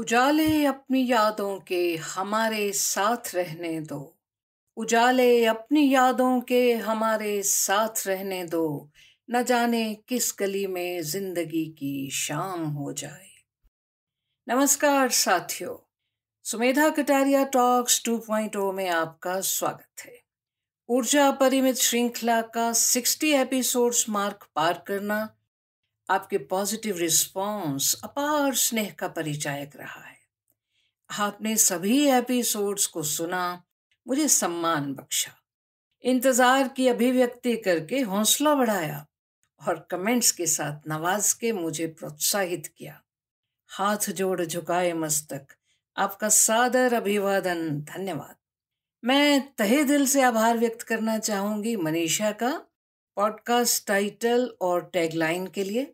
उजाले अपनी यादों के हमारे साथ रहने दो। उजाले अपनी यादों के हमारे साथ रहने दो। न जाने किस गली में जिंदगी की शाम हो जाए। नमस्कार साथियों, सुमेधा कटारिया टॉक्स 2.0 में आपका स्वागत है। ऊर्जा परिमित श्रृंखला का 60 एपिसोड्स मार्क पार करना आपके पॉजिटिव रिस्पॉन्स, अपार स्नेह का परिचायक रहा है। आपने सभी एपिसोड्स को सुना, मुझे सम्मान बख्शा, इंतजार की अभिव्यक्ति करके हौसला बढ़ाया और कमेंट्स के साथ नवाज के मुझे प्रोत्साहित किया। हाथ जोड़ झुकाए मस्तक, आपका सादर अभिवादन, धन्यवाद। मैं तहे दिल से आभार व्यक्त करना चाहूंगी मनीषा का पॉडकास्ट टाइटल और टैगलाइन के लिए,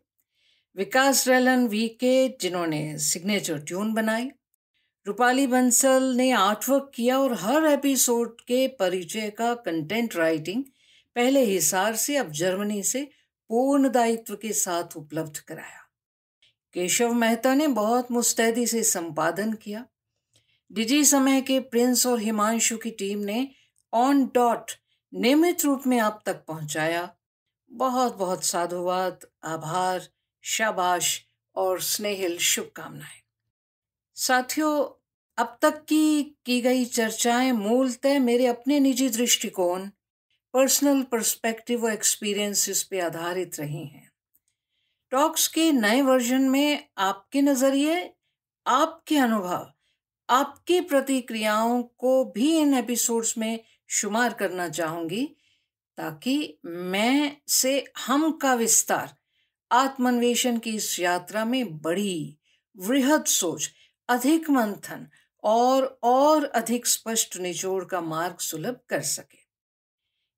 विकास रेलन वीके जिन्होंने सिग्नेचर ट्यून बनाई, रूपाली बंसल ने आर्टवर्क किया और हर एपिसोड के परिचय का कंटेंट राइटिंग पहले हिसार से अब जर्मनी से पूर्ण दायित्व के साथ उपलब्ध कराया। केशव मेहता ने बहुत मुस्तैदी से संपादन किया। डिजी समय के प्रिंस और हिमांशु की टीम ने ऑन डॉट नियमित रूप में आप तक पहुंचाया। बहुत बहुत साधुवाद, आभार, शाबाश और स्नेहिल शुभकामनाएं। साथियों, अब तक की गई चर्चाएं मूलतः मेरे अपने निजी दृष्टिकोण, पर्सनल पर्सपेक्टिव और एक्सपीरियंसेस पे आधारित रही हैं। टॉक्स के नए वर्जन में आपके नजरिए, आपके अनुभव, आपकी प्रतिक्रियाओं को भी इन एपिसोड्स में शुमार करना चाहूंगी, ताकि मैं से हम का विस्तार आत्मन्वेषण की इस यात्रा में बड़ी वृहद सोच, अधिक मंथन और अधिक स्पष्ट निचोड़ का मार्ग सुलभ कर सके।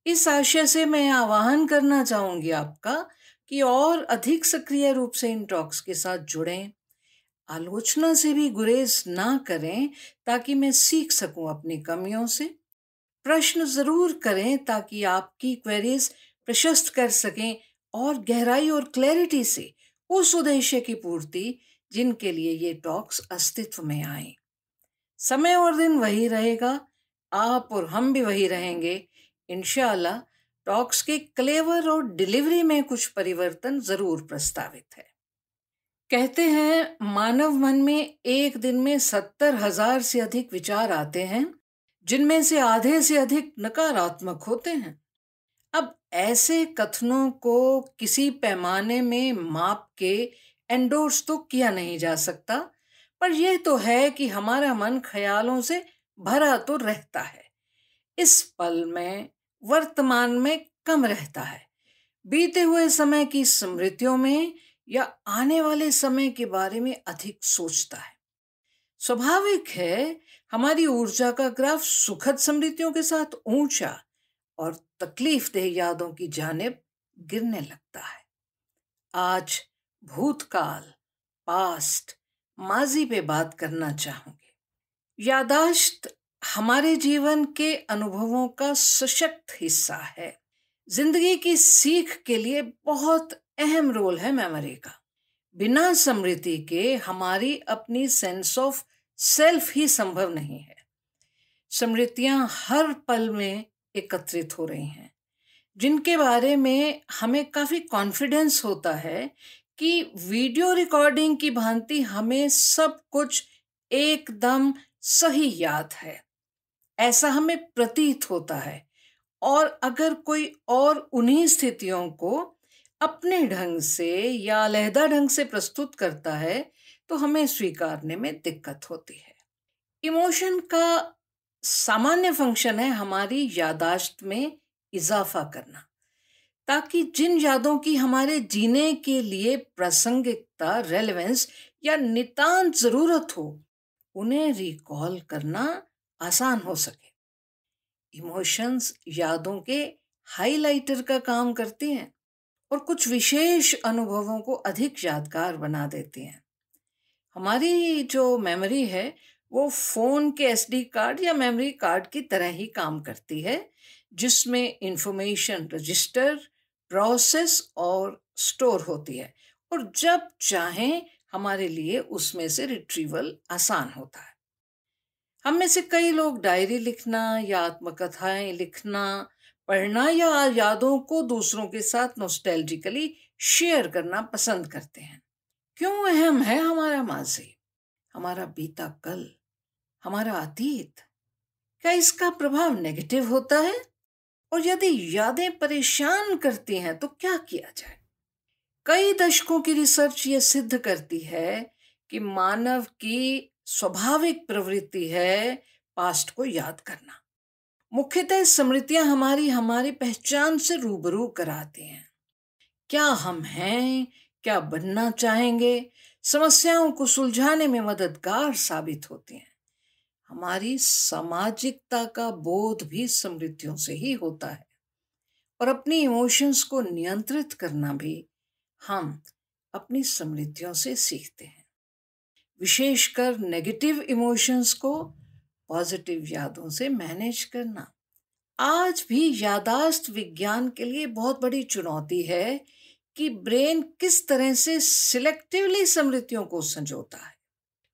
इस आशय से मैं आह्वान करना चाहूंगी आपका कि और अधिक सक्रिय रूप से इन टॉक्स के साथ जुड़ें। आलोचना से भी गुरेज ना करें ताकि मैं सीख सकूं अपनी कमियों से। प्रश्न जरूर करें ताकि आपकी क्वेरीज प्रशस्त कर सकें और गहराई और क्लैरिटी से उस उद्देश्य की पूर्ति जिनके लिए ये टॉक्स अस्तित्व में आए। समय और दिन वही रहेगा, आप और हम भी वही रहेंगे। इंशाअल्लाह टॉक्स के क्लेवर और डिलीवरी में कुछ परिवर्तन जरूर प्रस्तावित है। कहते हैं मानव मन में एक दिन में 70,000 से अधिक विचार आते हैं, जिनमें से आधे से अधिक नकारात्मक होते हैं। अब ऐसे कथनों को किसी पैमाने में माप के एंडोर्स तो किया नहीं जा सकता, पर यह तो है कि हमारा मन ख्यालों से भरा तो रहता है। इस पल में, वर्तमान में कम रहता है, बीते हुए समय की स्मृतियों में या आने वाले समय के बारे में अधिक सोचता है। स्वाभाविक है, हमारी ऊर्जा का ग्राफ सुखद स्मृतियों के साथ ऊंचा और तकलीफदेह यादों की जानिब गिरने लगता है। आज भूतकाल, पास्ट, माजी पे बात करना चाहूंगी। यादाश्त हमारे जीवन के अनुभवों का सशक्त हिस्सा है। जिंदगी की सीख के लिए बहुत अहम रोल है मेमोरी का। बिना स्मृति के हमारी अपनी सेंस ऑफ सेल्फ ही संभव नहीं है। स्मृतियां हर पल में एकत्रित हो रही हैं, जिनके बारे में हमें काफी कॉन्फिडेंस होता है कि वीडियो रिकॉर्डिंग की भांति हमें सब कुछ एकदम सही याद है, ऐसा हमें प्रतीत होता है। और अगर कोई और उन्हीं स्थितियों को अपने ढंग से या अलहदा ढंग से प्रस्तुत करता है तो हमें स्वीकारने में दिक्कत होती है। इमोशन का सामान्य फंक्शन है हमारी यादाश्त में इजाफा करना, ताकि जिन यादों की हमारे जीने के लिए प्रासंगिकता, रेलेवेंस या नितांत जरूरत हो, उन्हें रिकॉल करना आसान हो सके। इमोशंस यादों के हाइलाइटर का काम करती हैं और कुछ विशेष अनुभवों को अधिक यादगार बना देती हैं। हमारी जो मेमोरी है वो फोन के एसडी कार्ड या मेमोरी कार्ड की तरह ही काम करती है, जिसमें इंफॉर्मेशन रजिस्टर, प्रोसेस और स्टोर होती है, और जब चाहें हमारे लिए उसमें से रिट्रीवल आसान होता है। हम में से कई लोग डायरी लिखना या आत्मकथाएं लिखना, पढ़ना या यादों को दूसरों के साथ नॉस्टैल्जिकली शेयर करना पसंद करते हैं। क्यों अहम है हमारा माजी, हमारा बीता कल, हमारा अतीत? क्या इसका प्रभाव नेगेटिव होता है? और यदि यादें परेशान करती हैं तो क्या किया जाए? कई दशकों की रिसर्च ये सिद्ध करती है कि मानव की स्वाभाविक प्रवृत्ति है पास्ट को याद करना। मुख्यतः स्मृतियां हमारी हमारी पहचान से रूबरू कराती हैं। क्या हम हैं, क्या बनना चाहेंगे, समस्याओं को सुलझाने में मददगार साबित होती हैं। हमारी सामाजिकता का बोध भी स्मृतियों से ही होता है, और अपनी इमोशंस को नियंत्रित करना भी हम अपनी स्मृतियों से सीखते हैं। विशेषकर नेगेटिव इमोशंस को पॉजिटिव यादों से मैनेज करना आज भी यादाश्त विज्ञान के लिए बहुत बड़ी चुनौती है कि ब्रेन किस तरह से सिलेक्टिवली स्मृतियों को संजोता है।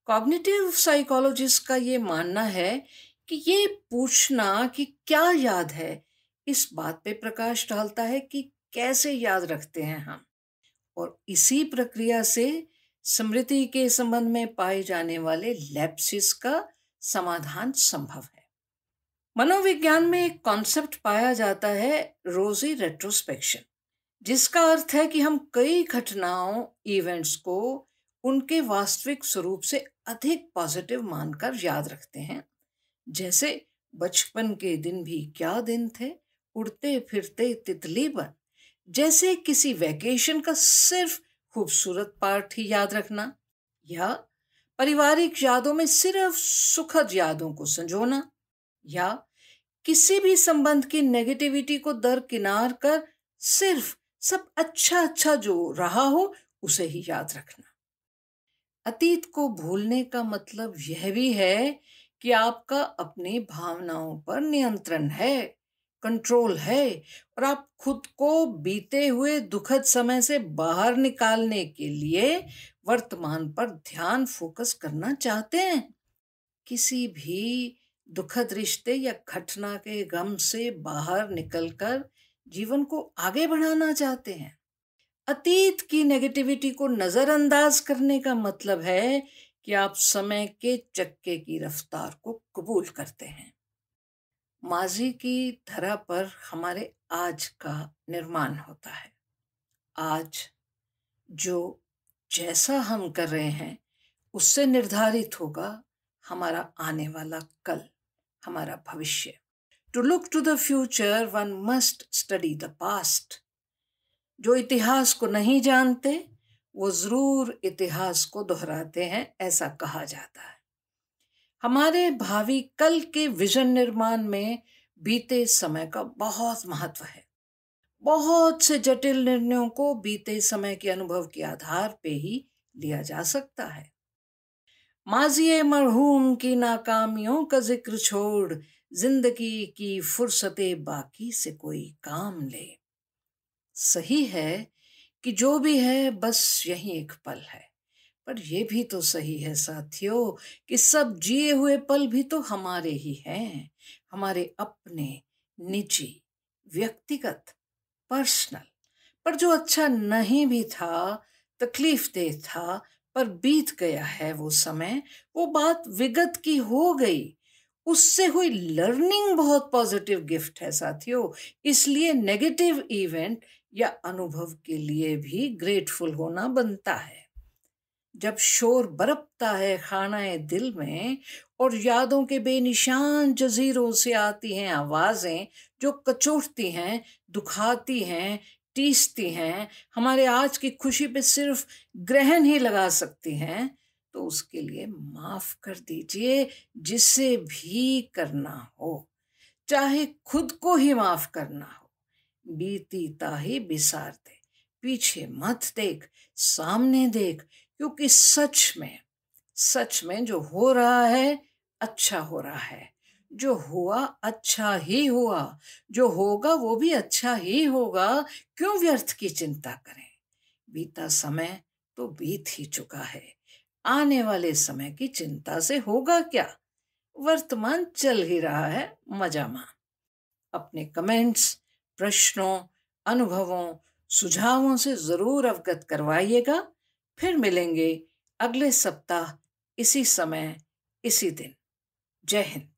कॉग्निटिव साइकोलॉजिस्ट का ये मानना है कि ये पूछना कि क्या याद है, इस बात पे प्रकाश डालता है कि कैसे याद रखते हैं हम, और इसी प्रक्रिया से स्मृति के संबंध में पाए जाने वाले लैप्सिस का समाधान संभव है। मनोविज्ञान में एक कॉन्सेप्ट पाया जाता है, रोजी रेट्रोस्पेक्शन, जिसका अर्थ है कि हम कई घटनाओं, इवेंट्स को उनके वास्तविक स्वरूप से अधिक पॉजिटिव मानकर याद रखते हैं। जैसे बचपन के दिन भी क्या दिन थे, उड़ते फिरते तितली बन, जैसे किसी वैकेशन का सिर्फ खूबसूरत पार्ट ही याद रखना, या पारिवारिक यादों में सिर्फ सुखद यादों को संजोना, या किसी भी संबंध की नेगेटिविटी को दरकिनार कर सिर्फ सब अच्छा अच्छा जो रहा हो उसे ही याद रखना। अतीत को भूलने का मतलब यह भी है कि आपका अपनी भावनाओं पर नियंत्रण है, कंट्रोल है, और आप खुद को बीते हुए दुखद समय से बाहर निकालने के लिए वर्तमान पर ध्यान फोकस करना चाहते हैं। किसी भी दुखद रिश्ते या घटना के गम से बाहर निकलकर जीवन को आगे बढ़ाना चाहते हैं। अतीत की नेगेटिविटी को नजरअंदाज करने का मतलब है कि आप समय के चक्के की रफ्तार को कबूल करते हैं। माजी की धरा पर हमारे आज का निर्माण होता है। आज जो जैसा हम कर रहे हैं उससे निर्धारित होगा हमारा आने वाला कल, हमारा भविष्य। To look to the future one must study the past. जो इतिहास को नहीं जानते वो जरूर इतिहास को दोहराते हैं, ऐसा कहा जाता है। हमारे भावी कल के विजन निर्माण में बीते समय का बहुत महत्व है। बहुत से जटिल निर्णयों को बीते समय के अनुभव के आधार पे ही लिया जा सकता है। माजिए मरहूम की नाकामियों का जिक्र छोड़, जिंदगी की फुर्सते बाकी से कोई काम ले। सही है कि जो भी है बस यही एक पल है, पर यह भी तो सही है साथियों कि सब जिए हुए पल भी तो हमारे ही हैं, हमारे अपने, निजी, व्यक्तिगत, पर्सनल। पर जो अच्छा नहीं भी था, तकलीफ देह था, पर बीत गया है वो समय, वो बात विगत की हो गई। उससे हुई लर्निंग बहुत पॉजिटिव गिफ्ट है साथियों। इसलिए नेगेटिव इवेंट या अनुभव के लिए भी ग्रेटफुल होना बनता है। जब शोर बरपता है खानाए दिल में और यादों के बेनिशान जजीरों से आती हैं आवाजें जो कचोटती हैं, दुखाती हैं, टीसती हैं, हमारे आज की खुशी पे सिर्फ ग्रहण ही लगा सकती हैं, तो उसके लिए माफ कर दीजिए जिसे भी करना हो, चाहे खुद को ही माफ करना हो। बीती ताही बिसार दे, पीछे मत देख, सामने देख, क्योंकि सच में जो हो रहा है अच्छा हो रहा है, जो हुआ अच्छा ही हुआ, जो होगा वो भी अच्छा ही होगा। क्यों व्यर्थ की चिंता करें, बीता समय तो बीत ही चुका है, आने वाले समय की चिंता से होगा क्या? वर्तमान चल ही रहा है मजा मा। अपने कमेंट्स, प्रश्नों, अनुभवों, सुझावों से जरूर अवगत करवाइएगा। फिर मिलेंगे अगले सप्ताह इसी समय, इसी दिन। जय हिंद।